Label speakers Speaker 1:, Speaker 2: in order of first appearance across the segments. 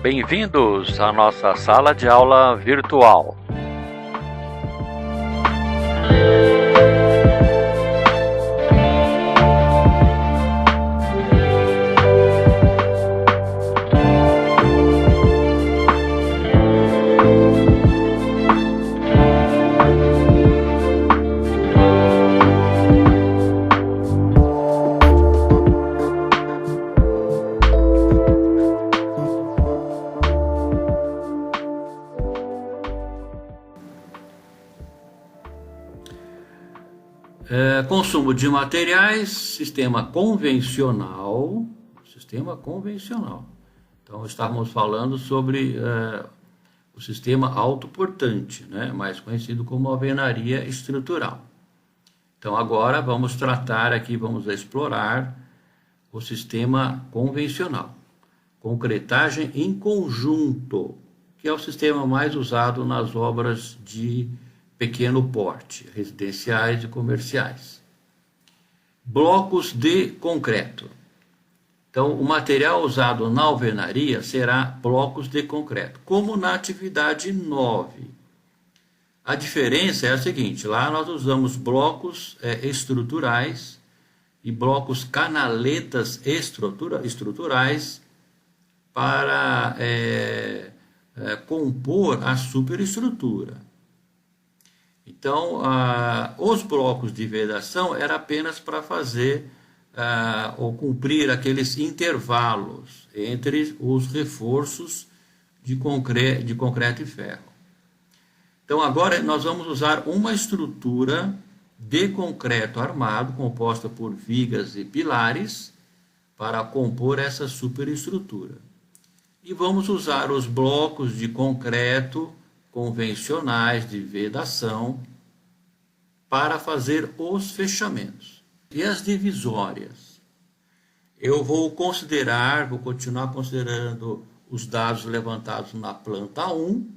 Speaker 1: Bem-vindos à nossa sala de aula virtual. Consumo de materiais, sistema convencional. Então, estávamos falando sobre o sistema autoportante, né? Mais conhecido como alvenaria estrutural. Então, agora vamos tratar aqui, vamos explorar o sistema convencional. Concretagem em conjunto, que é o sistema mais usado nas obras de pequeno porte, residenciais e comerciais. Blocos de concreto. Então, o material usado na alvenaria será blocos de concreto, como na atividade 9. A diferença é a seguinte: lá nós usamos blocos estruturais e blocos canaletas estruturais para compor a superestrutura. Então, os blocos de vedação era apenas para fazer ou cumprir aqueles intervalos entre os reforços de concreto e ferro. Então, agora nós vamos usar uma estrutura de concreto armado, composta por vigas e pilares, para compor essa superestrutura. E vamos usar os blocos de concreto convencionais de vedação para fazer os fechamentos. E as divisórias? Eu vou continuar considerando os dados levantados na planta 1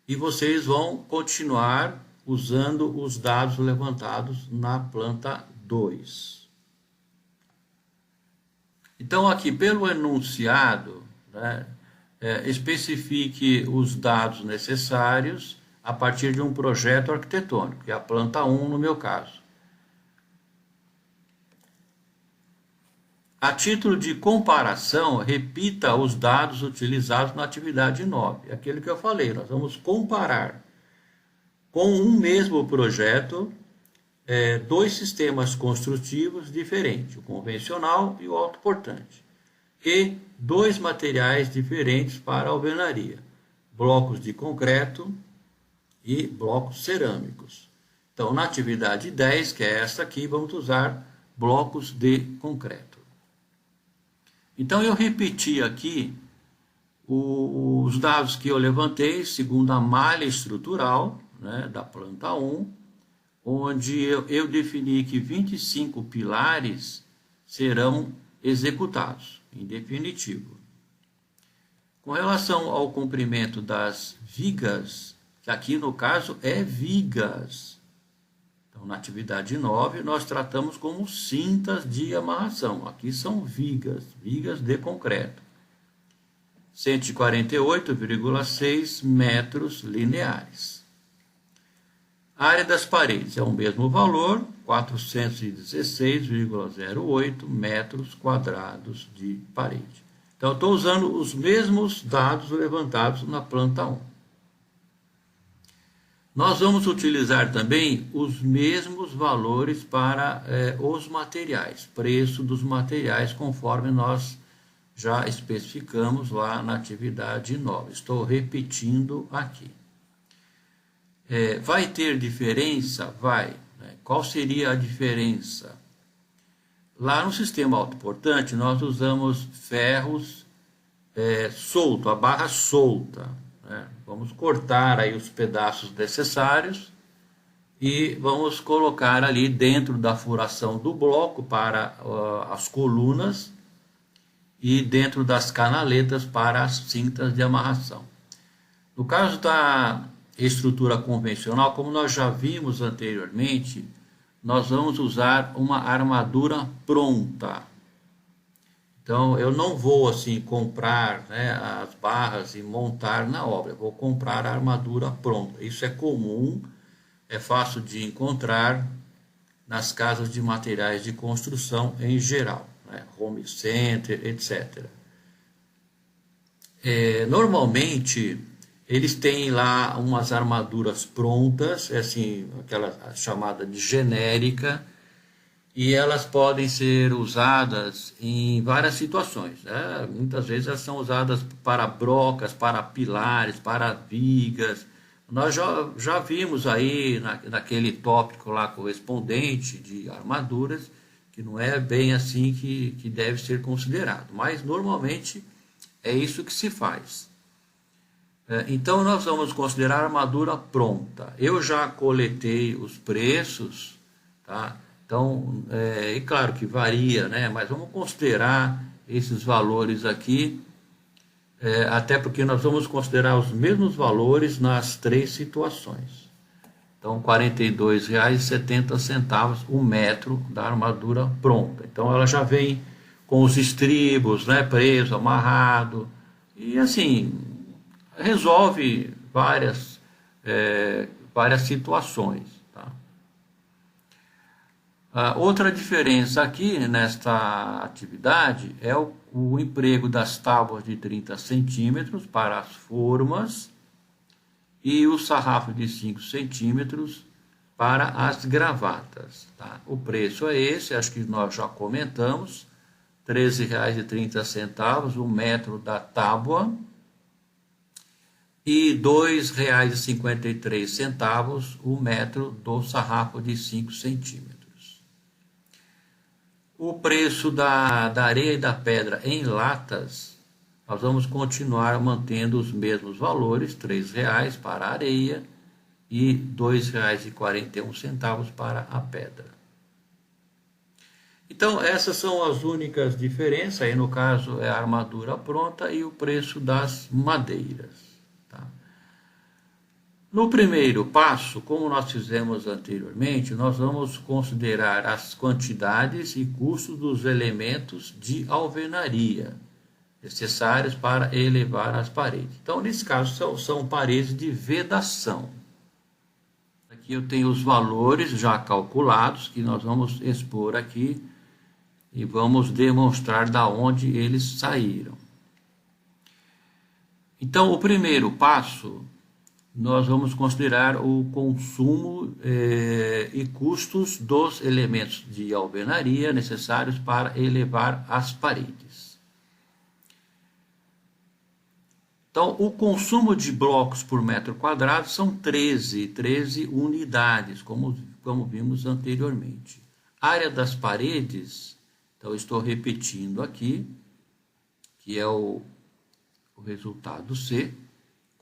Speaker 1: e vocês vão continuar usando os dados levantados na planta 2. Então, aqui pelo enunciado, né, especifique os dados necessários a partir de um projeto arquitetônico, que é a planta 1 no meu caso. A título de comparação, repita os dados utilizados na atividade 9. Aquilo que eu falei, nós vamos comparar com um mesmo projeto dois sistemas construtivos diferentes, o convencional e o autoportante, e dois materiais diferentes para a alvenaria, blocos de concreto e blocos cerâmicos. Então, na atividade 10, que é essa aqui, vamos usar blocos de concreto. Então, eu repeti aqui os dados que eu levantei segundo a malha estrutural, né, da planta 1, onde eu defini que 25 pilares serão executados, em definitivo. Com relação ao comprimento das vigas, que aqui no caso é vigas. Então, na atividade 9, nós tratamos como cintas de amarração. Aqui são vigas de concreto. 148,6 metros lineares. A área das paredes é o mesmo valor, 416,08 metros quadrados de parede. Então, eu estou usando os mesmos dados levantados na planta 1. Nós vamos utilizar também os mesmos valores para os materiais, preço dos materiais, conforme nós já especificamos lá na atividade 9. Estou repetindo aqui. Vai ter diferença? Vai. Qual seria a diferença? Lá no sistema autoportante, nós usamos ferros solto, a barra solta. Né? Vamos cortar aí os pedaços necessários e vamos colocar ali dentro da furação do bloco para as colunas e dentro das canaletas para as cintas de amarração. No caso da estrutura convencional, como nós já vimos anteriormente, nós vamos usar uma armadura pronta. Então, eu não vou assim comprar, né, as barras e montar na obra, eu vou comprar a armadura pronta. Isso é comum, é fácil de encontrar nas casas de materiais de construção em geral, né, home center, etc. Normalmente, eles têm lá umas armaduras prontas, assim, aquela chamada de genérica, e elas podem ser usadas em várias situações, né? Muitas vezes elas são usadas para brocas, para pilares, para vigas. Nós já vimos aí naquele tópico lá correspondente de armaduras, que não é bem assim que deve ser considerado, mas normalmente é isso que se faz. Então nós vamos considerar a armadura pronta. Eu já coletei os preços, tá? Então, é claro que varia, né? Mas vamos considerar esses valores aqui, até porque nós vamos considerar os mesmos valores nas três situações. Então, R$ 42,70 o metro da armadura pronta. Então, ela já vem com os estribos, né, preso, amarrado, e assim, resolve várias situações. Outra diferença aqui nesta atividade é o emprego das tábuas de 30 centímetros para as formas e o sarrafo de 5 centímetros para as gravatas. Tá? O preço é esse, acho que nós já comentamos, R$ 13,30 o metro da tábua e R$ 2,53 o metro do sarrafo de 5 centímetros. O preço da areia e da pedra em latas, nós vamos continuar mantendo os mesmos valores, R$ 3,00 para a areia e R$ 2,41 para a pedra. Então, essas são as únicas diferenças, aí no caso é a armadura pronta e o preço das madeiras. Tá? No primeiro passo, como nós fizemos anteriormente, nós vamos considerar as quantidades e custos dos elementos de alvenaria necessários para elevar as paredes. Então, nesse caso, são paredes de vedação. Aqui eu tenho os valores já calculados, que nós vamos expor aqui e vamos demonstrar da onde eles saíram. Então, o primeiro passo, nós vamos considerar o consumo e custos dos elementos de alvenaria necessários para elevar as paredes. Então, o consumo de blocos por metro quadrado são 13 unidades, como vimos anteriormente. Área das paredes, então estou repetindo aqui, que é o resultado C,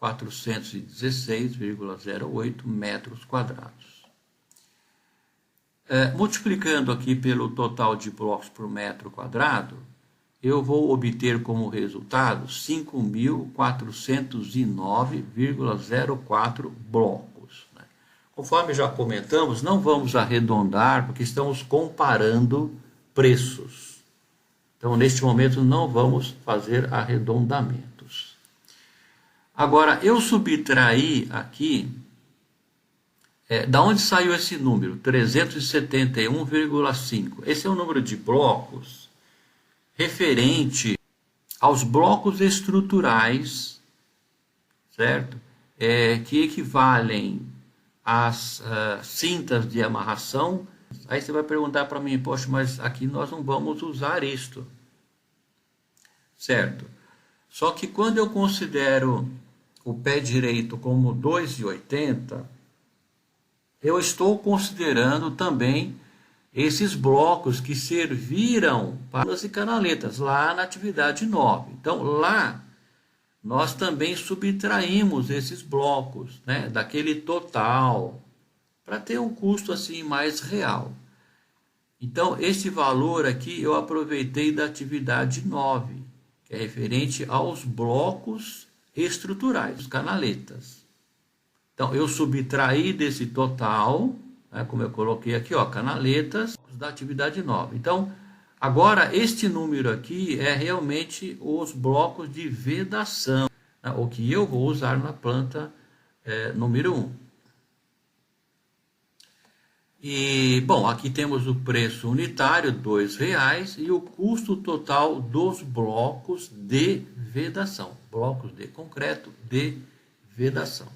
Speaker 1: 416,08 metros quadrados. Multiplicando aqui pelo total de blocos por metro quadrado, eu vou obter como resultado 5.409,04 blocos. Né? Conforme já comentamos, não vamos arredondar, porque estamos comparando preços. Então, neste momento, não vamos fazer arredondamentos. Agora, eu subtraí aqui, da onde saiu esse número? 371,5. Esse é o número de blocos referente aos blocos estruturais, certo? Que equivalem às cintas de amarração. Aí você vai perguntar para mim, poxa, mas aqui nós não vamos usar isto, certo? Só que quando eu considero o pé direito como 2,80, eu estou considerando também esses blocos que serviram para as canaletas, lá na atividade 9. Então, lá, nós também subtraímos esses blocos, né, daquele total, para ter um custo assim mais real. Então, esse valor aqui eu aproveitei da atividade 9, que é referente aos blocos estruturais, canaletas. Então, eu subtraí desse total, né, como eu coloquei aqui, ó, canaletas da atividade 9. Então, Agora, este número aqui é realmente os blocos de vedação, né, o que eu vou usar na planta número 1. E, bom, aqui temos o preço unitário, R$ 2,00, e o custo total dos blocos de vedação, blocos de concreto de vedação.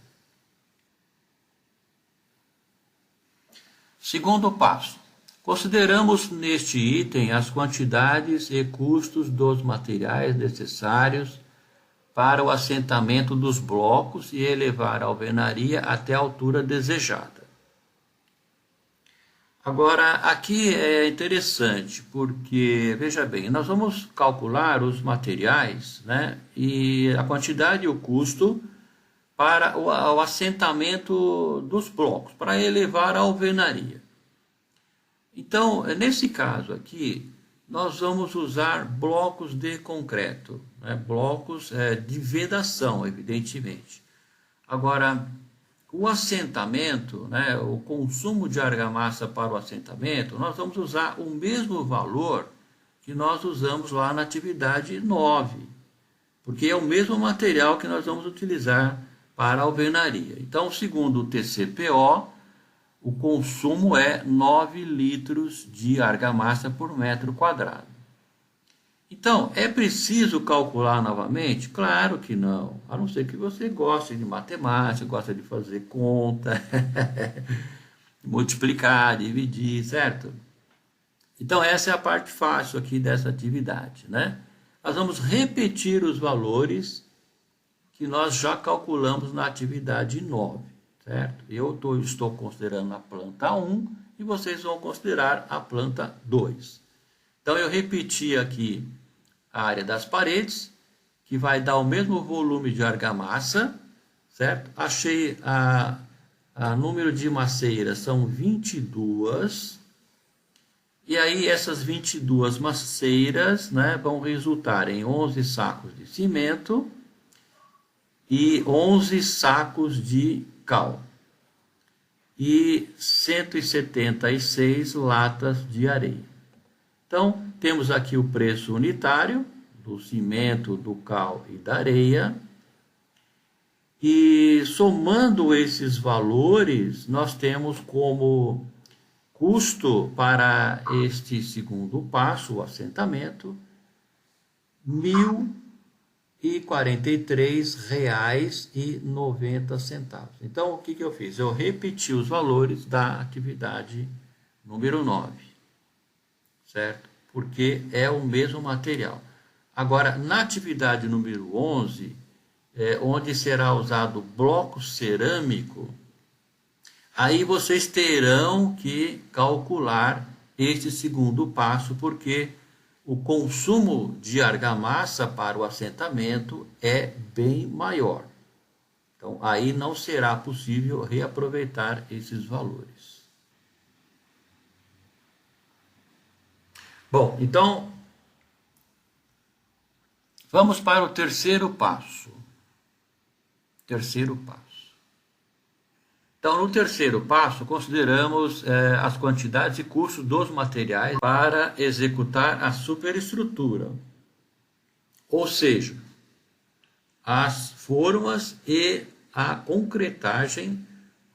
Speaker 1: Segundo passo, consideramos neste item as quantidades e custos dos materiais necessários para o assentamento dos blocos e elevar a alvenaria até a altura desejada. Agora, aqui é interessante, porque, veja bem, nós vamos calcular os materiais, né, e a quantidade e o custo para o assentamento dos blocos, para elevar a alvenaria. Então, nesse caso aqui, nós vamos usar blocos de concreto, né, blocos de vedação, evidentemente. Agora, o assentamento, né, o consumo de argamassa para o assentamento, nós vamos usar o mesmo valor que nós usamos lá na atividade 9, porque é o mesmo material que nós vamos utilizar para a alvenaria. Então, segundo o TCPO, o consumo é 9 litros de argamassa por metro quadrado. Então, é preciso calcular novamente? Claro que não, a não ser que você goste de matemática, goste de fazer conta, multiplicar, dividir, certo? Então, essa é a parte fácil aqui dessa atividade, né? Nós vamos repetir os valores que nós já calculamos na atividade 9, certo? Eu estou considerando a planta 1 e vocês vão considerar a planta 2. Então, eu repeti aqui a área das paredes, que vai dar o mesmo volume de argamassa, certo? Achei a número de maceiras, são 22, e aí essas 22 maceiras, né, vão resultar em 11 sacos de cimento e 11 sacos de cal e 176 latas de areia. Então, temos aqui o preço unitário do cimento, do cal e da areia. E somando esses valores, nós temos como custo para este segundo passo, o assentamento, R$ 1.043,90. Então, o que eu fiz? Eu repeti os valores da atividade número 9. Certo? Porque é o mesmo material. Agora, na atividade número 11, onde será usado bloco cerâmico, aí vocês terão que calcular este segundo passo, porque o consumo de argamassa para o assentamento é bem maior. Então, aí não será possível reaproveitar esses valores. Bom, então, vamos para o terceiro passo. Então, no terceiro passo, consideramos as quantidades e custos dos materiais para executar a superestrutura. Ou seja, as formas e a concretagem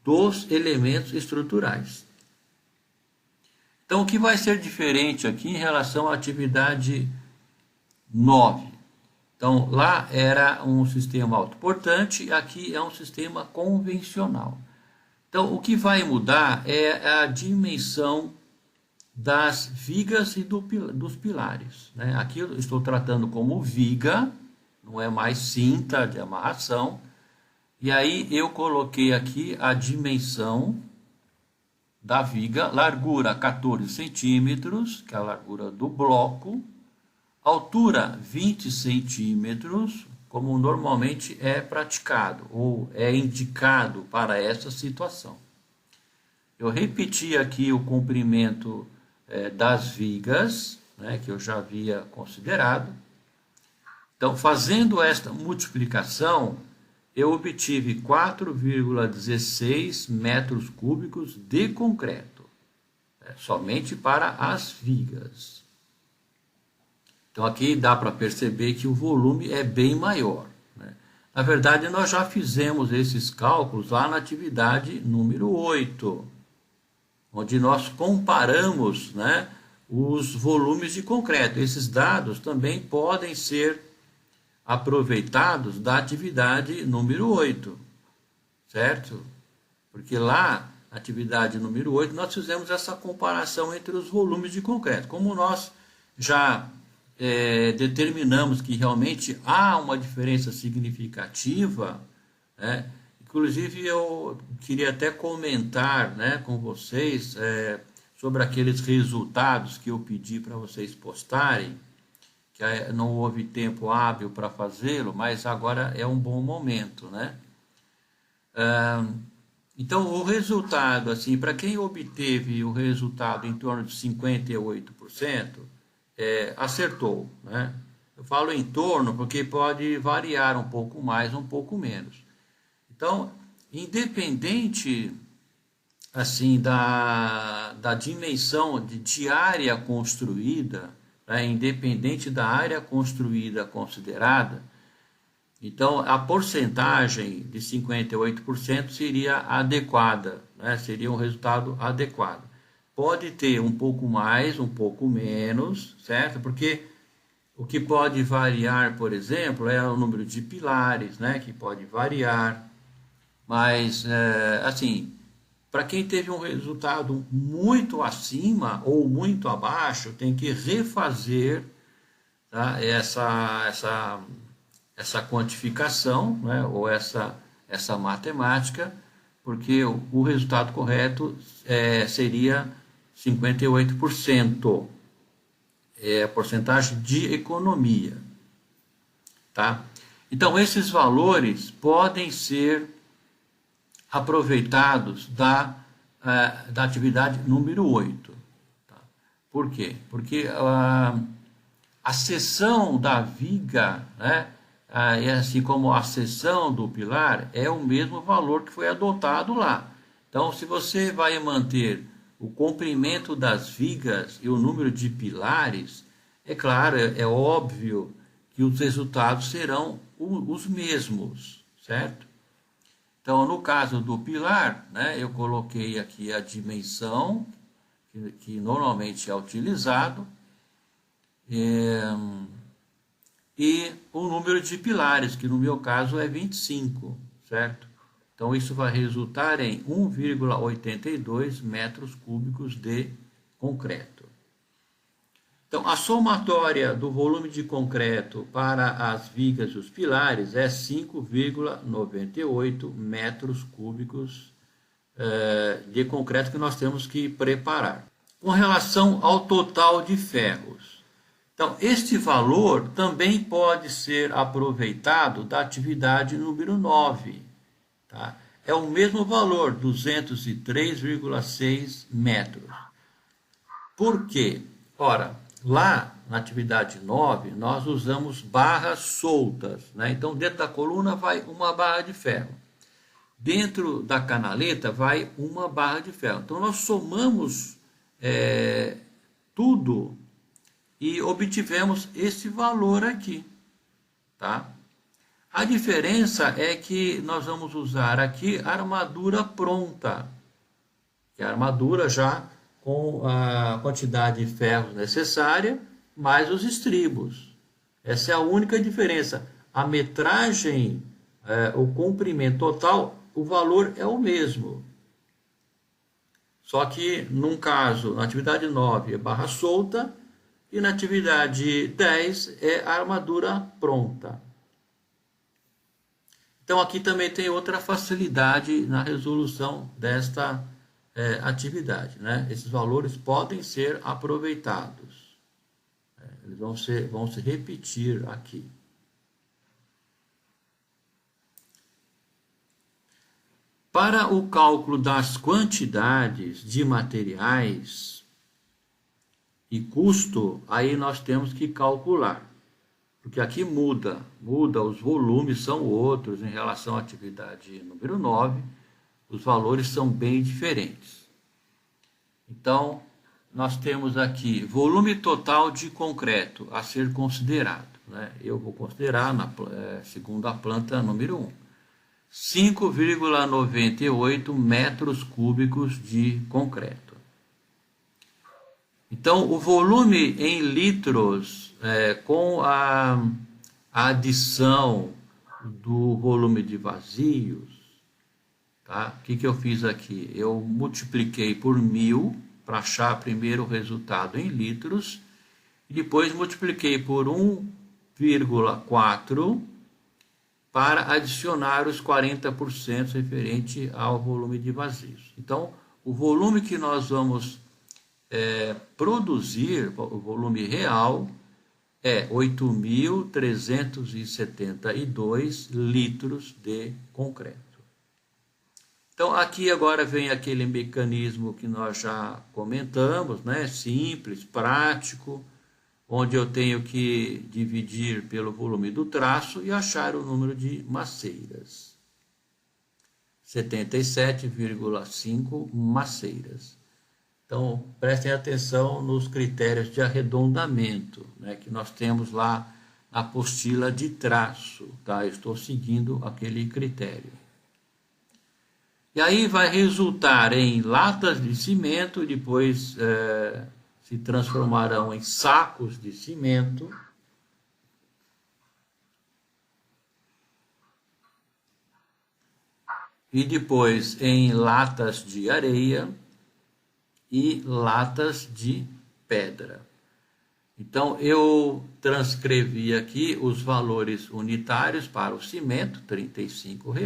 Speaker 1: dos elementos estruturais. Então, o que vai ser diferente aqui em relação à atividade 9? Então, lá era um sistema autoportante, aqui é um sistema convencional. Então, o que vai mudar é a dimensão das vigas e dos pilares, né? Aqui eu estou tratando como viga, não é mais cinta de amarração. E aí eu coloquei aqui a dimensão da viga, largura 14 centímetros, que é a largura do bloco, altura 20 centímetros, como normalmente é praticado ou é indicado para essa situação. Eu repeti aqui o comprimento das vigas, né, que eu já havia considerado. Então, fazendo esta multiplicação, eu obtive 4,16 metros cúbicos de concreto, somente para as vigas. Então aqui dá para perceber que o volume é bem maior, né? Na verdade, nós já fizemos esses cálculos lá na atividade número 8, onde nós comparamos, né, os volumes de concreto. Esses dados também podem ser aproveitados da atividade número 8, certo? Porque lá, na atividade número 8, nós fizemos essa comparação entre os volumes de concreto. Como nós já determinamos que realmente há uma diferença significativa, né? Inclusive eu queria até comentar, né, com vocês sobre aqueles resultados que eu pedi para vocês postarem, que não houve tempo hábil para fazê-lo, mas agora é um bom momento, né? Então, o resultado, assim, para quem obteve o resultado em torno de 58%, acertou, né? Eu falo em torno porque pode variar um pouco mais, um pouco menos. Então, independente assim da dimensão de área construída, né, independente da área construída considerada, então a porcentagem de 58% seria adequada, né, seria um resultado adequado. Pode ter um pouco mais, um pouco menos, certo? Porque o que pode variar, por exemplo, é o número de pilares, né, que pode variar. Mas, assim, para quem teve um resultado muito acima ou muito abaixo, tem que refazer, tá, essa quantificação, né, ou essa matemática, porque o resultado correto seria 58%. É a porcentagem de economia. Tá? Então, esses valores podem ser aproveitados da atividade número 8. Tá? Por quê? Porque a seção da viga, né, assim como a seção do pilar, é o mesmo valor que foi adotado lá. Então, se você vai manter o comprimento das vigas e o número de pilares, é claro, é óbvio que os resultados serão os mesmos, certo? Então, no caso do pilar, né, eu coloquei aqui a dimensão, que normalmente é utilizado, e o número de pilares, que no meu caso é 25, certo? Então, isso vai resultar em 1,82 metros cúbicos de concreto. Então, a somatória do volume de concreto para as vigas e os pilares é 5,98 metros cúbicos de concreto que nós temos que preparar. Com relação ao total de ferros. Então, este valor também pode ser aproveitado da atividade número 9. Tá? É o mesmo valor, 203,6 metros. Por quê? Ora, lá na atividade 9, nós usamos barras soltas, né? Então, dentro da coluna vai uma barra de ferro. Dentro da canaleta vai uma barra de ferro. Então, nós somamos tudo e obtivemos esse valor aqui. Tá? A diferença é que nós vamos usar aqui a armadura pronta, que é a armadura já com a quantidade de ferros necessária, mais os estribos. Essa é a única diferença. A metragem, o comprimento total, o valor é o mesmo. Só que, num caso, na atividade 9 é barra solta, e na atividade 10 é a armadura pronta. Então, aqui também tem outra facilidade na resolução desta atividade, né? Esses valores podem ser aproveitados. Eles vão se repetir aqui. Para o cálculo das quantidades de materiais e custo, aí nós temos que calcular. Porque aqui muda, os volumes são outros em relação à atividade número 9, os valores são bem diferentes. Então, nós temos aqui volume total de concreto a ser considerado, né? Eu vou considerar, segundo a planta número 1, 5,98 metros cúbicos de concreto. Então, o volume em litros, com a adição do volume de vazios, tá? O que eu fiz aqui? Eu multipliquei por 1000 para achar primeiro o resultado em litros, e depois multipliquei por 1,4 para adicionar os 40% referente ao volume de vazios. Então, o volume que nós vamos produzir, o volume real, é 8.372 litros de concreto. Então, aqui agora vem aquele mecanismo que nós já comentamos, né? Simples, prático, onde eu tenho que dividir pelo volume do traço e achar o número de maceiras. 77,5 maceiras. Então, prestem atenção nos critérios de arredondamento, né, que nós temos lá na apostila de traço, tá? Eu estou seguindo aquele critério. E aí vai resultar em latas de cimento, depois se transformarão em sacos de cimento. E depois em latas de areia e latas de pedra. Então, eu transcrevi aqui os valores unitários para o cimento, R$ 35, R$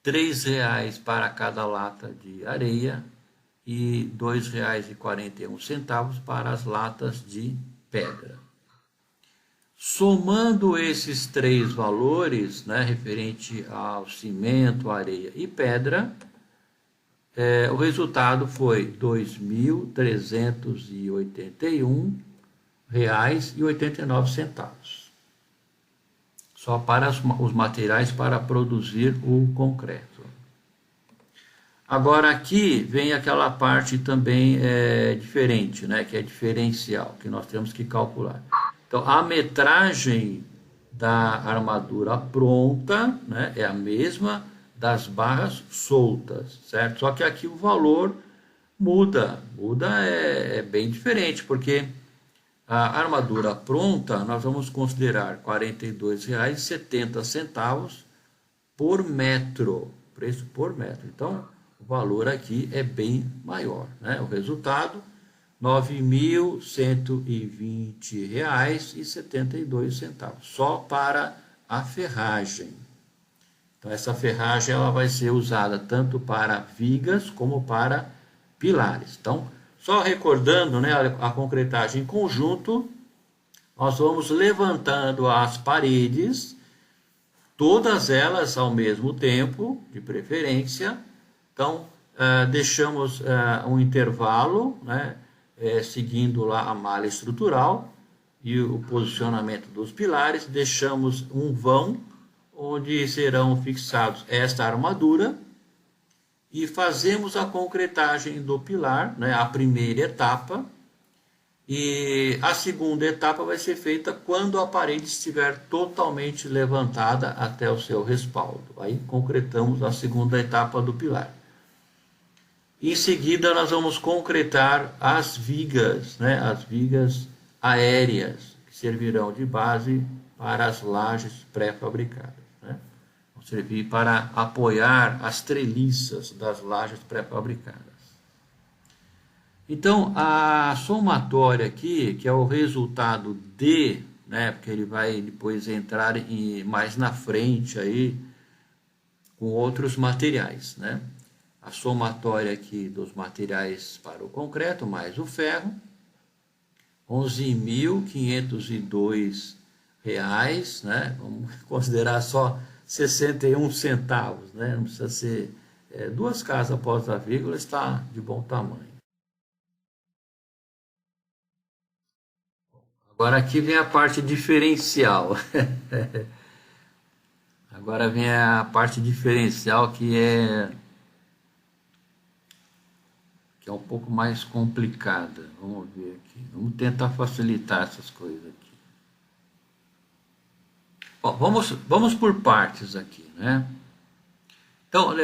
Speaker 1: 3,00 para cada lata de areia e R$ 2,41 para as latas de pedra. Somando esses três valores, né, referente ao cimento, areia e pedra, o resultado foi R$ 2.381,89. Só para os materiais para produzir o concreto. Agora aqui vem aquela parte também diferente, né, que é diferencial, que nós temos que calcular. Então, a metragem da armadura pronta, né, é a mesma das barras soltas, certo? Só que aqui o valor muda é bem diferente, porque a armadura pronta nós vamos considerar R$ 42,70 por metro, preço por metro. Então, o valor aqui é bem maior, né? O resultado, R$ 9.120,72, só para a ferragem. Então, essa ferragem ela vai ser usada tanto para vigas como para pilares. Então, só recordando, né, a concretagem em conjunto, nós vamos levantando as paredes, todas elas ao mesmo tempo, de preferência. Então, deixamos um intervalo, né, seguindo lá a malha estrutural e o posicionamento dos pilares, deixamos um vão, onde serão fixados esta armadura, e fazemos a concretagem do pilar, né, a primeira etapa, e a segunda etapa vai ser feita quando a parede estiver totalmente levantada até o seu respaldo. Aí concretamos a segunda etapa do pilar. Em seguida nós vamos concretar as vigas, né, as vigas aéreas, que servirão de base para as lajes pré-fabricadas. Vão servir para apoiar as treliças das lajes pré-fabricadas. Então, a somatória aqui, que é o resultado de, né, porque ele vai depois entrar mais na frente aí com outros materiais, né? A somatória aqui dos materiais para o concreto mais o ferro, R$ 11.502, né? Vamos considerar só 61 centavos, né? Não precisa ser duas casas após a vírgula, está de bom tamanho. Agora aqui vem a parte diferencial. Agora vem a parte diferencial que que é um pouco mais complicada. Vamos ver aqui. Vamos tentar facilitar essas coisas aqui. Bom, vamos por partes aqui, né? Então,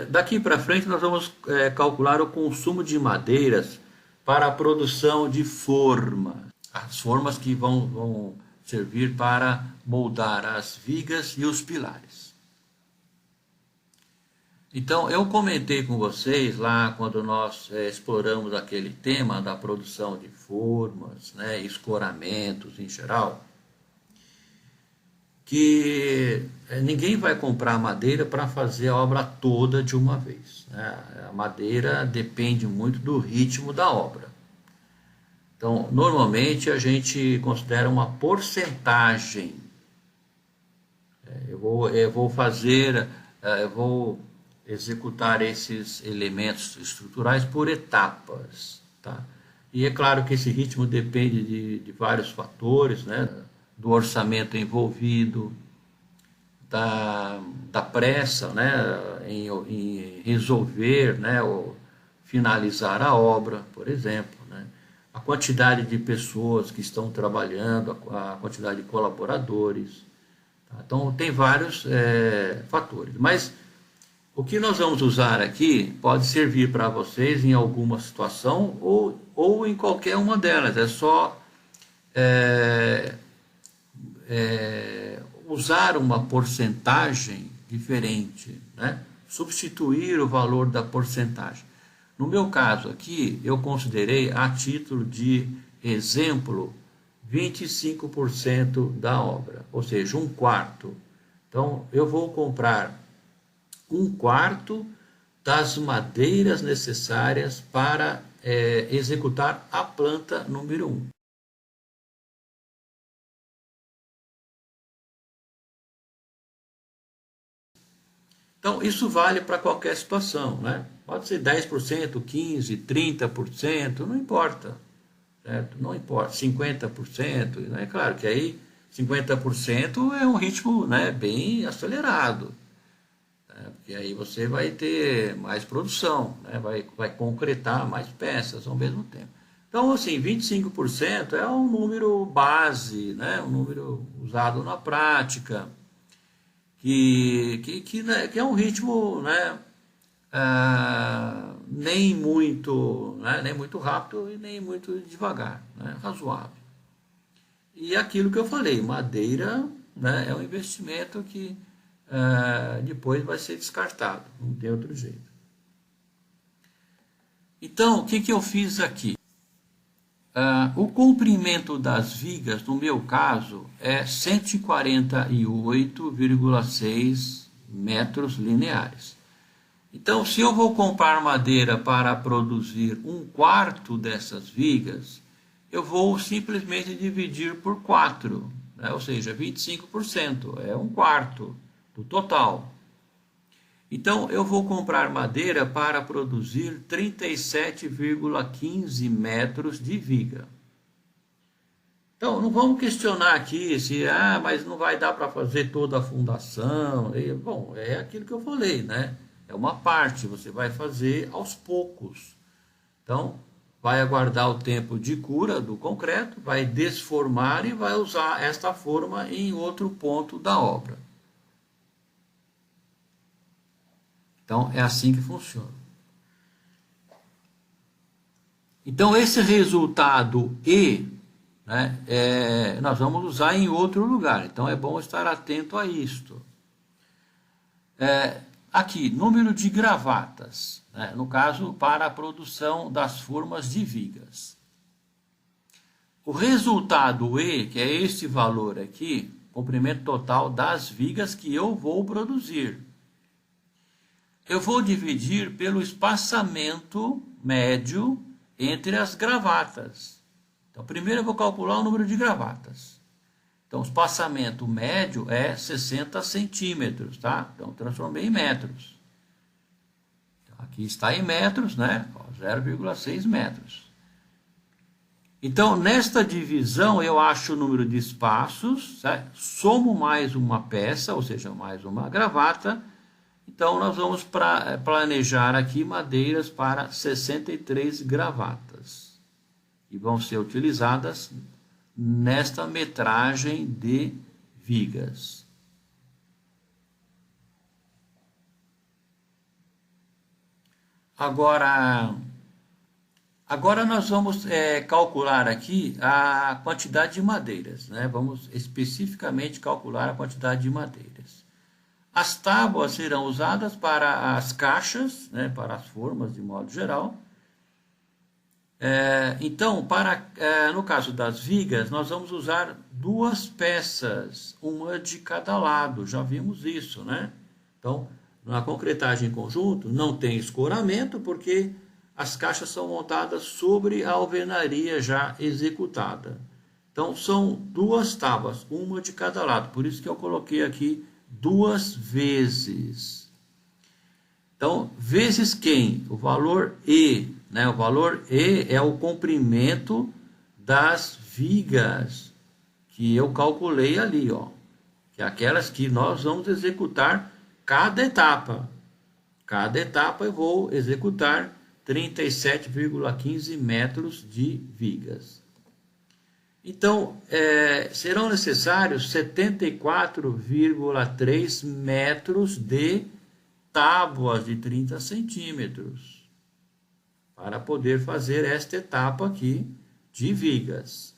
Speaker 1: daqui para frente nós vamos calcular o consumo de madeiras para a produção de formas. As formas que vão servir para moldar as vigas e os pilares. Então, eu comentei com vocês lá quando nós exploramos aquele tema da produção de formas, né, escoramentos em geral, que ninguém vai comprar madeira para fazer a obra toda de uma vez, né? A madeira depende muito do ritmo da obra. Então, normalmente a gente considera uma porcentagem. Eu vou executar esses elementos estruturais por etapas, tá? E é claro que esse ritmo depende de vários fatores, né? Do orçamento envolvido, da pressa, né? em resolver, né? Ou finalizar a obra, por exemplo, né? A quantidade de pessoas que estão trabalhando, a quantidade de colaboradores, tá? Então tem vários fatores, mas o que nós vamos usar aqui pode servir para vocês em alguma situação ou em qualquer uma delas. É só usar uma porcentagem diferente, né? Substituir o valor da porcentagem. No meu caso aqui, eu considerei a título de exemplo 25% da obra, ou seja, 1/4. Então, eu vou comprar 1/4 das madeiras necessárias para executar a planta número 1. Então, isso vale para qualquer situação, né? Pode ser 10%, 15%, 30%, não importa, certo? Não importa, 50%, né? É claro que aí 50% é um ritmo, né, bem acelerado, né? Porque aí você vai ter mais produção, né? Vai concretar mais peças ao mesmo tempo. Então, assim, 25% é um número base, né? Um número usado na prática, que é um ritmo, né, nem muito rápido e nem muito devagar, né, razoável. E aquilo que eu falei, madeira, né, é um investimento que depois vai ser descartado, não tem outro jeito. Então, o que eu fiz aqui? O comprimento das vigas, no meu caso, é 148,6 metros lineares. Então, se eu vou comprar madeira para produzir 1/4 dessas vigas, eu vou simplesmente dividir por 4, né? Ou seja, 25%, é 1/4 do total. Então, eu vou comprar madeira para produzir 37,15 metros de viga. Então, não vamos questionar aqui se, mas não vai dar para fazer toda a fundação. Bom, é aquilo que eu falei, né? É uma parte, você vai fazer aos poucos. Então, vai aguardar o tempo de cura do concreto, vai desformar e vai usar esta forma em outro ponto da obra. Então, é assim que funciona. Então, esse resultado E, né, nós vamos usar em outro lugar. Então, é bom estar atento a isto. Aqui, número de gravatas, né, no caso, para a produção das formas de vigas. O resultado E, que é este valor aqui, comprimento total das vigas que eu vou produzir. Eu vou dividir pelo espaçamento médio entre as gravatas. Então, primeiro eu vou calcular o número de gravatas. Então, o espaçamento médio é 60 centímetros, tá? Então, transformei em metros. Então, aqui está em metros, né? 0,6 metros. Então, nesta divisão, eu acho o número de espaços, certo? Somo mais uma peça, ou seja, mais uma gravata. Então, nós vamos planejar aqui madeiras para 63 gravatas. E vão ser utilizadas nesta metragem de vigas. Agora nós vamos calcular aqui a quantidade de madeiras, né? Vamos especificamente calcular a quantidade de madeiras. As tábuas serão usadas para as caixas, né? Para as formas de modo geral. Então, no caso das vigas, nós vamos usar 2 peças, uma de cada lado, já vimos isso, né? Então, na concretagem em conjunto, não tem escoramento, porque as caixas são montadas sobre a alvenaria já executada. Então, são 2 tábuas, uma de cada lado, por isso que eu coloquei aqui 2 vezes. Então, vezes quem? O valor E, né? O valor E é o comprimento das vigas que eu calculei ali, ó, que é aquelas que nós vamos executar cada etapa. Cada etapa eu vou executar 37,15 metros de vigas. Então, serão necessários 74,3 metros de tábuas de 30 centímetros para poder fazer esta etapa aqui de vigas.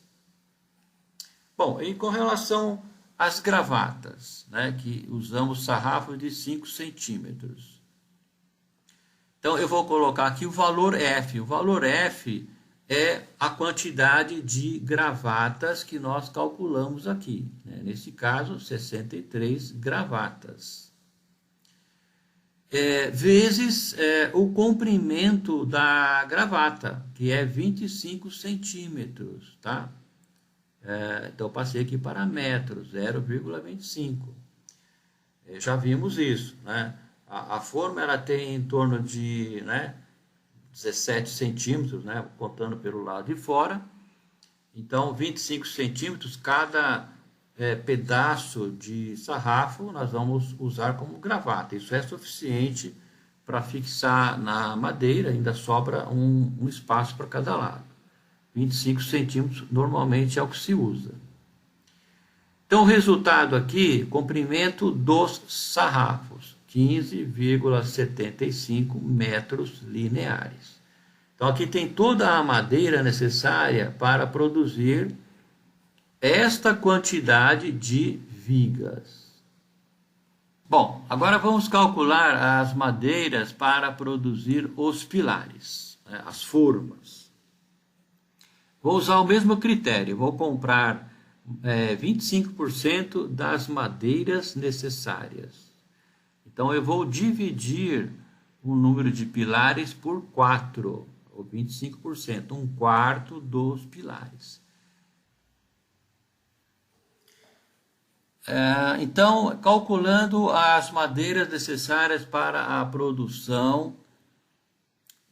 Speaker 1: Bom, e com relação às gravatas, né, que usamos sarrafos de 5 centímetros. Então, eu vou colocar aqui o valor F. O valor F é a quantidade de gravatas que nós calculamos aqui, né? Nesse caso, 63 gravatas. Vezes o comprimento da gravata, que é 25 centímetros, tá? Então, eu passei aqui para metros, 0,25. Já vimos isso, né? A forma ela tem em torno de 17 centímetros, né? Contando pelo lado de fora. Então, 25 centímetros, cada pedaço de sarrafo nós vamos usar como gravata. Isso é suficiente para fixar na madeira, ainda sobra um espaço para cada lado. 25 centímetros normalmente é o que se usa. Então, o resultado aqui, comprimento dos sarrafos, 15,75 metros lineares. Então, aqui tem toda a madeira necessária para produzir esta quantidade de vigas. Bom, agora vamos calcular as madeiras para produzir os pilares, né, as formas. Vou usar o mesmo critério, vou comprar 25% das madeiras necessárias. Então, eu vou dividir o número de pilares por 4, ou 25%, 1/4 dos pilares. Então, calculando as madeiras necessárias para a produção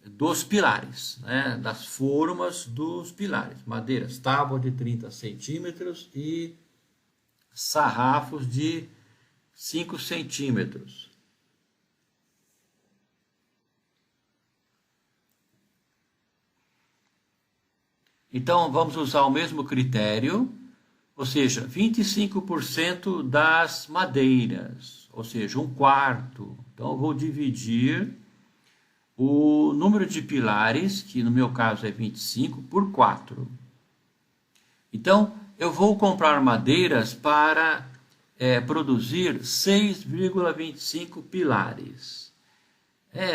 Speaker 1: dos pilares, né, das formas dos pilares. Madeiras, tábua de 30 centímetros e sarrafos de 5 centímetros. Então, vamos usar o mesmo critério, ou seja, 25% das madeiras, ou seja, 1/4. Então, eu vou dividir o número de pilares, que no meu caso é 25, por 4. Então, eu vou comprar madeiras para produzir 6,25 pilares.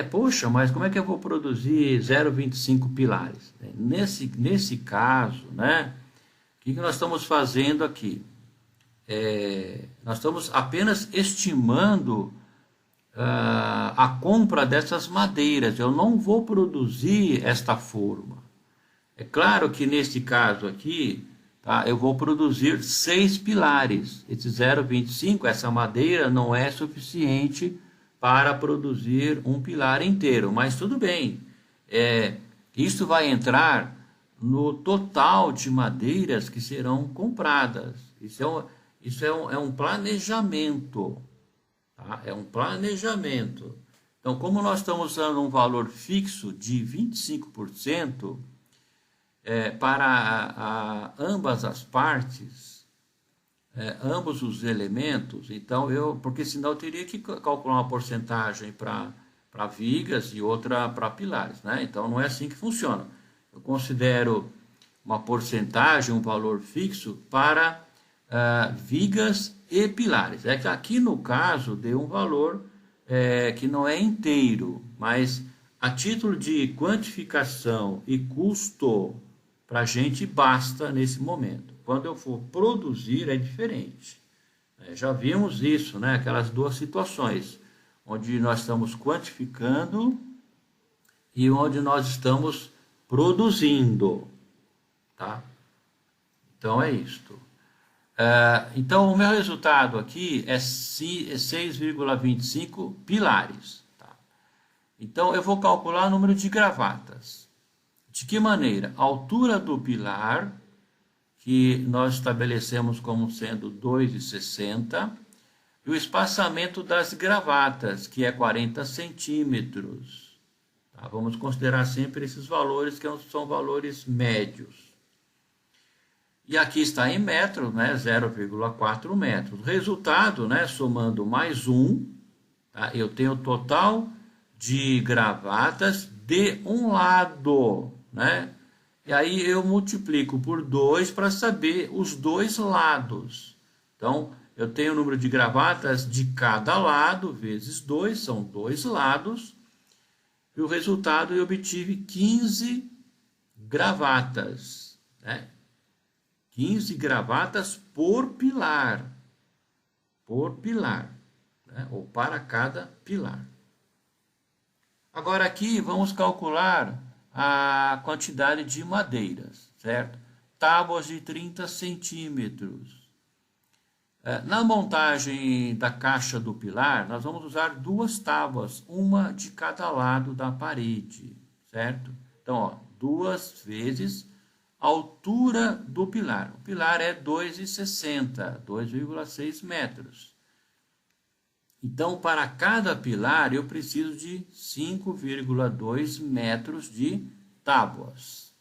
Speaker 1: Poxa, mas como é que eu vou produzir 0,25 pilares? Nesse caso, né, o que nós estamos fazendo aqui? Nós estamos apenas estimando a compra dessas madeiras. Eu não vou produzir esta forma. É claro que neste caso aqui, tá, eu vou produzir 6 pilares. Esse 0,25, essa madeira não é suficiente para produzir um pilar inteiro, mas tudo bem. Isso vai entrar no total de madeiras que serão compradas. Isso é um planejamento. tá? É um planejamento. Então, como nós estamos usando um valor fixo de 25% para ambas as partes, ambos os elementos, então porque senão eu teria que calcular uma porcentagem para vigas e outra para pilares, né? Então não é assim que funciona. Eu considero uma porcentagem, um valor fixo para vigas e pilares. É que aqui no caso deu um valor que não é inteiro, mas a título de quantificação e custo para a gente basta nesse momento. Quando eu for produzir é diferente. Já vimos isso, né? Aquelas duas situações, onde nós estamos quantificando e onde nós estamos produzindo, tá? Então é isto. Então o meu resultado aqui é 6,25 pilares, tá? Então eu vou calcular o número de gravatas. De que maneira? A altura do pilar, que nós estabelecemos como sendo 2,60, e o espaçamento das gravatas, que é 40 centímetros. Tá? Vamos considerar sempre esses valores, que são valores médios. E aqui está em metros, né? 0,4 metros. O resultado, né? Somando mais 1, tá? Eu tenho o total de gravatas de um lado, né? E aí eu multiplico por 2 para saber os dois lados. Então, eu tenho o número de gravatas de cada lado, vezes 2, são dois lados. E o resultado eu obtive 15 gravatas, né? 15 gravatas por pilar, né? Ou para cada pilar. Agora aqui vamos calcular a quantidade de madeiras, certo? Tábuas de 30 centímetros. Na montagem da caixa do pilar, nós vamos usar duas tábuas, uma de cada lado da parede, certo? Então, ó, 2 vezes a altura do pilar. O pilar é 2,60, 2,6 metros. Então, para cada pilar, eu preciso de 5,2 metros de tábuas.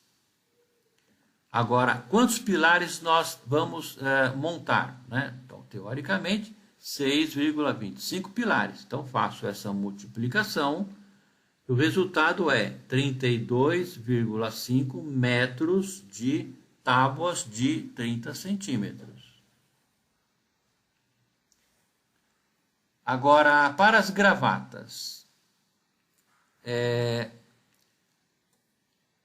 Speaker 1: Agora, quantos pilares nós vamos montar, né? Então, teoricamente, 6,25 pilares. Então, faço essa multiplicação. O resultado é 32,5 metros de tábuas de 30 centímetros. Agora, para as gravatas,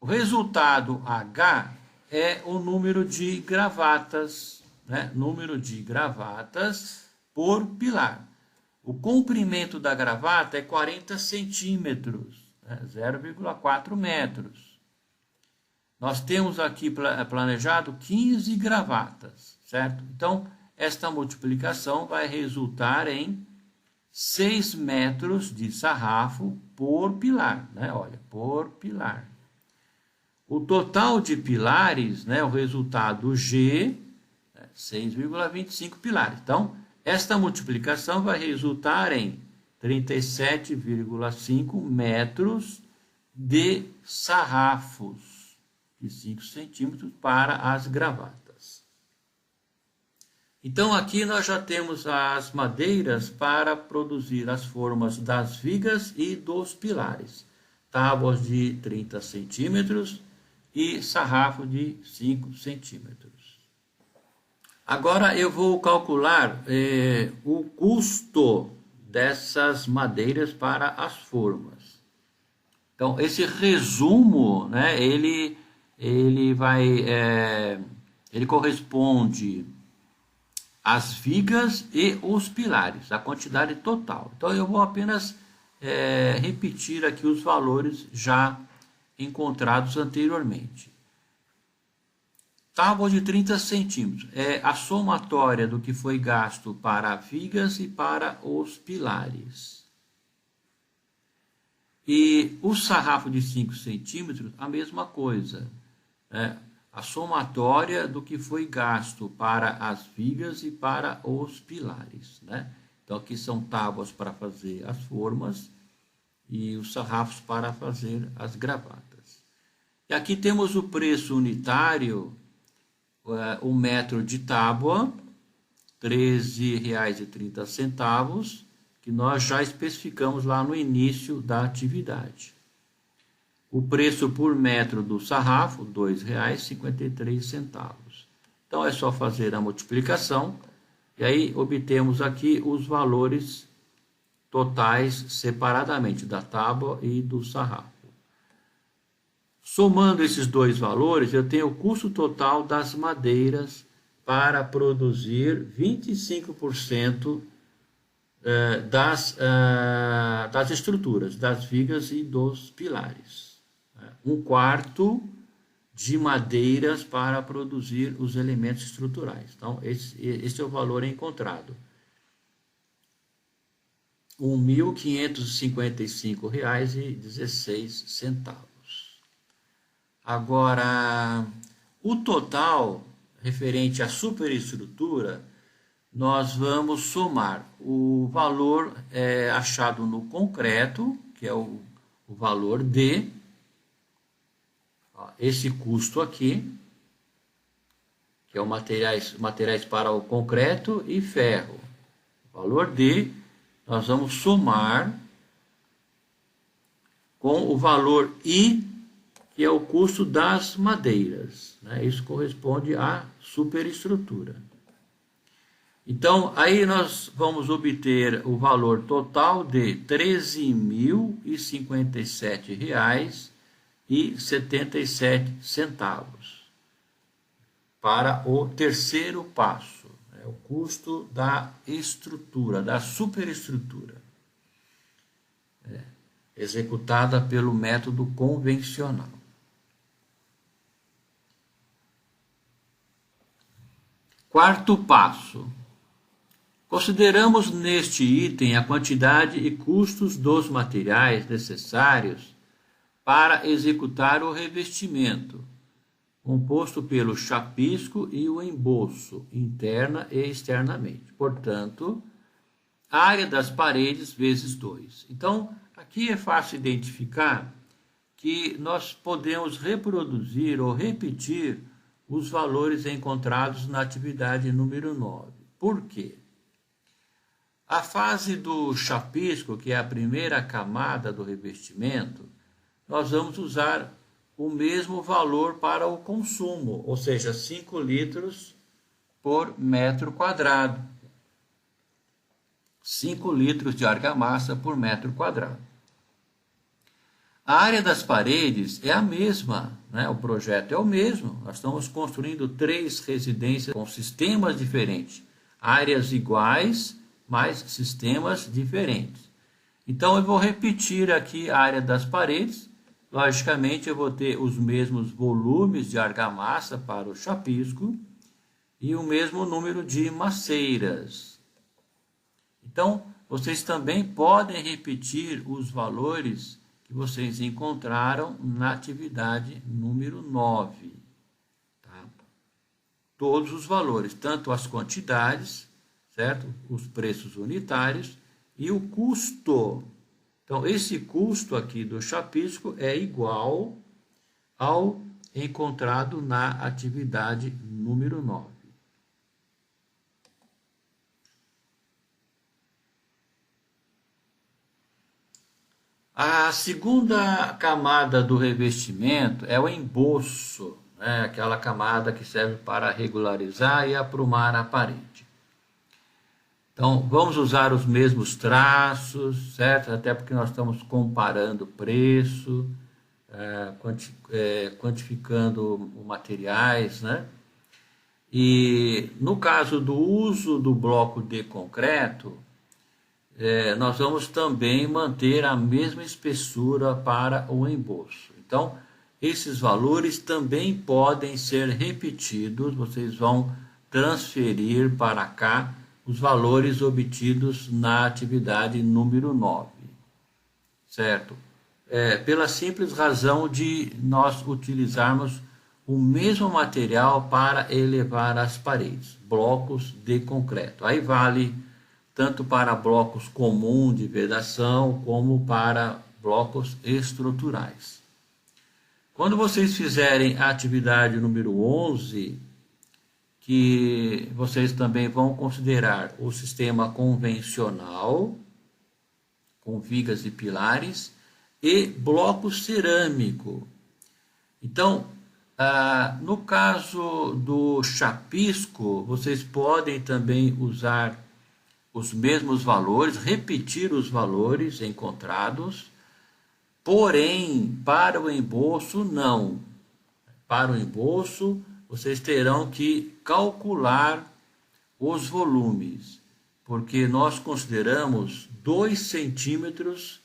Speaker 1: o resultado H é o número de gravatas, né? Número de gravatas por pilar. O comprimento da gravata é 40 centímetros, né? 0,4 metros. Nós temos aqui planejado 15 gravatas, certo? Então, esta multiplicação vai resultar em 6 metros de sarrafo por pilar, né? Olha, por pilar. O total de pilares, né? O resultado G, 6,25 pilares. Então, esta multiplicação vai resultar em 37,5 metros de sarrafos de 5 centímetros para as gravatas. Então, aqui nós já temos as madeiras para produzir as formas das vigas e dos pilares. Tábuas de 30 centímetros e sarrafo de 5 centímetros. Agora eu vou calcular o custo dessas madeiras para as formas. Então, esse resumo, né, ele corresponde às vigas e os pilares, a quantidade total. Então, eu vou apenas repetir aqui os valores já encontrados anteriormente. Tábua de 30 centímetros é a somatória do que foi gasto para vigas e para os pilares. E o sarrafo de 5 centímetros, a mesma coisa, né? A somatória do que foi gasto para as vigas e para os pilares, né? Então, aqui são tábuas para fazer as formas e os sarrafos para fazer as gravatas. E aqui temos o preço unitário, o metro de tábua, R$ 13,30, que nós já especificamos lá no início da atividade. O preço por metro do sarrafo, R$ 2,53. Então, é só fazer a multiplicação e aí obtemos aqui os valores totais separadamente da tábua e do sarrafo. Somando esses dois valores, eu tenho o custo total das madeiras para produzir 25% das estruturas, das vigas e dos pilares. 1/4 de madeiras para produzir os elementos estruturais. Então, esse é o valor encontrado. R$ 1.555,16. Agora, o total referente à superestrutura, nós vamos somar o valor achado no concreto, que é o valor D, esse custo aqui, que é o materiais para o concreto e ferro. O valor D, nós vamos somar com o valor I, que é o custo das madeiras, né? Isso corresponde à superestrutura. Então, aí nós vamos obter o valor total de R$ 13.057,77 para o terceiro passo, né? O custo da estrutura, da superestrutura, executada pelo método convencional. Quarto passo. Consideramos neste item a quantidade e custos dos materiais necessários para executar o revestimento, composto pelo chapisco e o emboço, interna e externamente. Portanto, área das paredes vezes 2. Então, aqui é fácil identificar que nós podemos reproduzir ou repetir os valores encontrados na atividade número 9. Por quê? A fase do chapisco, que é a primeira camada do revestimento, nós vamos usar o mesmo valor para o consumo, ou seja, 5 litros por metro quadrado. 5 litros de argamassa por metro quadrado. A área das paredes é a mesma, né? O projeto é o mesmo. Nós estamos construindo 3 residências com sistemas diferentes, áreas iguais, mas sistemas diferentes. Então, eu vou repetir aqui a área das paredes. Logicamente, eu vou ter os mesmos volumes de argamassa para o chapisco e o mesmo número de maceiras. Então, vocês também podem repetir os valores que vocês encontraram na atividade número 9. Tá? Todos os valores, tanto as quantidades, certo? Os preços unitários e o custo. Então, esse custo aqui do chapisco é igual ao encontrado na atividade número 9. A segunda camada do revestimento é o emboço, né? Aquela camada que serve para regularizar e aprumar a parede. Então, vamos usar os mesmos traços, certo? Até porque nós estamos comparando preço, quantificando materiais, né? E no caso do uso do bloco de concreto, nós vamos também manter a mesma espessura para o emboço. Então, esses valores também podem ser repetidos, vocês vão transferir para cá os valores obtidos na atividade número 9, certo? Pela simples razão de nós utilizarmos o mesmo material para elevar as paredes, blocos de concreto. Aí vale tanto para blocos comuns de vedação como para blocos estruturais. Quando vocês fizerem a atividade número 11, que vocês também vão considerar o sistema convencional, com vigas e pilares, e bloco cerâmico. Então, no caso do chapisco, vocês podem também usar os mesmos valores, repetir os valores encontrados, porém, para o embolso, não. Para o embolso, vocês terão que calcular os volumes, porque nós consideramos 2 centímetros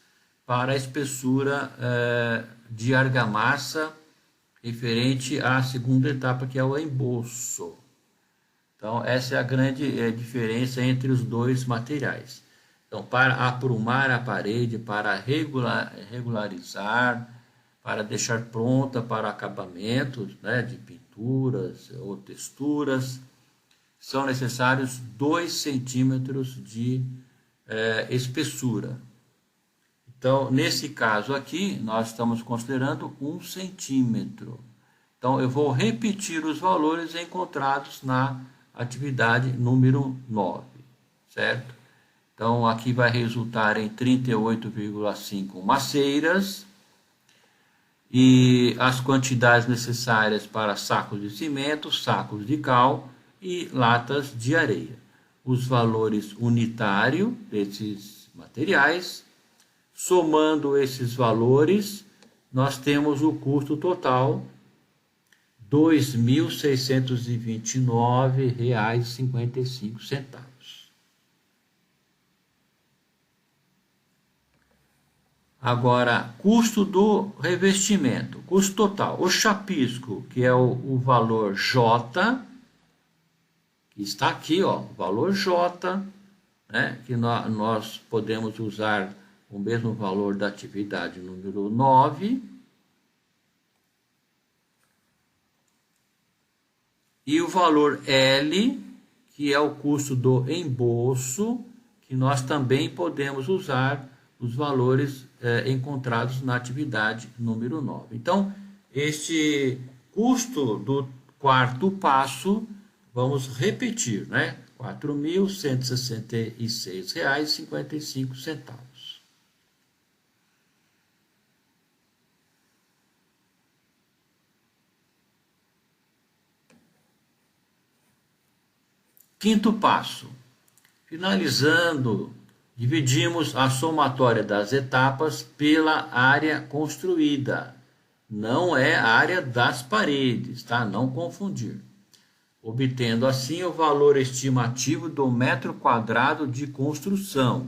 Speaker 1: para a espessura de argamassa referente à segunda etapa, que é o embolso. Então, essa é a grande diferença entre os dois materiais. Então, para aprumar a parede, para regularizar, para deixar pronta para acabamentos, né, de pinturas ou texturas, são necessários 2 centímetros de espessura. Então, nesse caso aqui, nós estamos considerando 1 centímetro. Então, eu vou repetir os valores encontrados na atividade número 9, certo? Então, aqui vai resultar em 38,5 maceiras e as quantidades necessárias para sacos de cimento, sacos de cal e latas de areia. Os valores unitários desses materiais, somando esses valores, nós temos o custo total R$ 2.629,55. Agora, custo do revestimento, custo total. O chapisco, que é o valor J, que está aqui, ó, o valor J, né, que nós podemos usar o mesmo valor da atividade número 9. E o valor L, que é o custo do embolso, que nós também podemos usar os valores encontrados na atividade número 9. Então, este custo do quarto passo, vamos repetir, né? R$ 4.166,55. Quinto passo. Finalizando, dividimos a somatória das etapas pela área construída. Não é a área das paredes, tá? Não confundir. Obtendo assim o valor estimativo do metro quadrado de construção,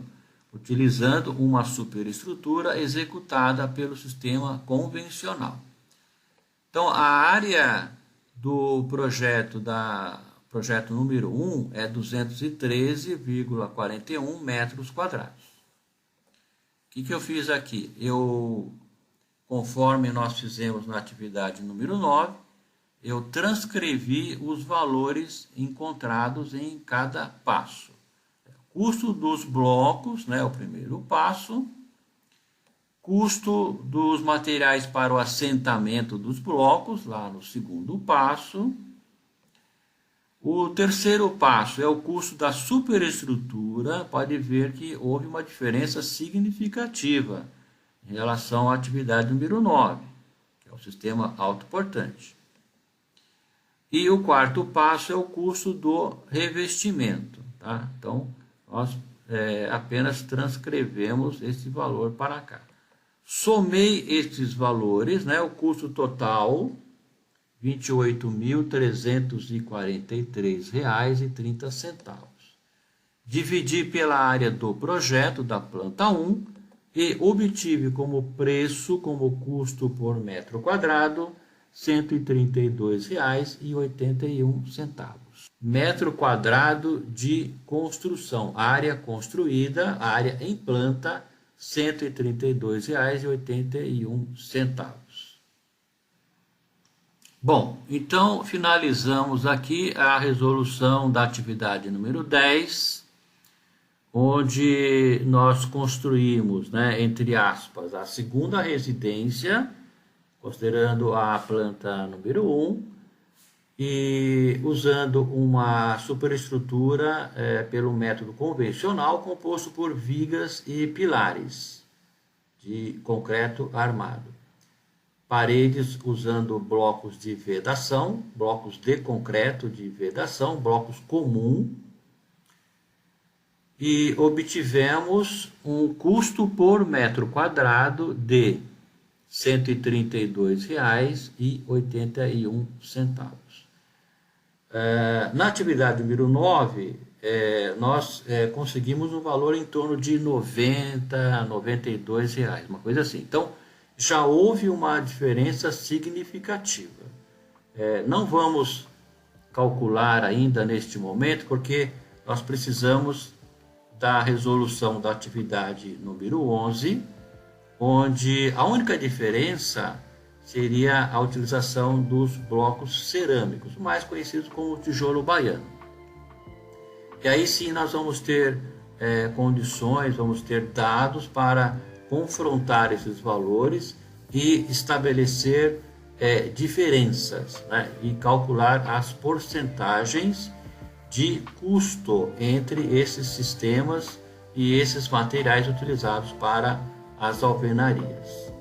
Speaker 1: utilizando uma superestrutura executada pelo sistema convencional. Então, a área do projeto número 1 é 213,41 metros quadrados. O que eu fiz aqui? Conforme nós fizemos na atividade número 9, eu transcrevi os valores encontrados em cada passo. Custo dos blocos, né, o primeiro passo. Custo dos materiais para o assentamento dos blocos, lá no segundo passo. O terceiro passo é o custo da superestrutura. Pode ver que houve uma diferença significativa em relação à atividade número 9, que é o sistema autoportante. E o quarto passo é o custo do revestimento. Tá? Então, nós apenas transcrevemos esse valor para cá. Somei estes valores, né, o custo total, R$ 28.343,30. Dividi pela área do projeto da planta 1 e obtive como preço, como custo por metro quadrado, R$ 132,81. Metro quadrado de construção, área construída, área em planta, R$ 132,81. Bom, então finalizamos aqui a resolução da atividade número 10, onde nós construímos, né, entre aspas, a segunda residência, considerando a planta número 1, e usando uma superestrutura pelo método convencional, composto por vigas e pilares de concreto armado. Paredes usando blocos de vedação, blocos de concreto de vedação, blocos comum, e obtivemos um custo por metro quadrado de R$ 132,81. Na atividade número 9, nós conseguimos um valor em torno de R$ 90, R$ 92, uma coisa assim. Então, já houve uma diferença significativa. Não vamos calcular ainda neste momento, porque nós precisamos da resolução da atividade número 11, onde a única diferença seria a utilização dos blocos cerâmicos, mais conhecidos como tijolo baiano. E aí sim nós vamos ter condições, vamos ter dados para confrontar esses valores e estabelecer diferenças, né? E calcular as porcentagens de custo entre esses sistemas e esses materiais utilizados para as alvenarias.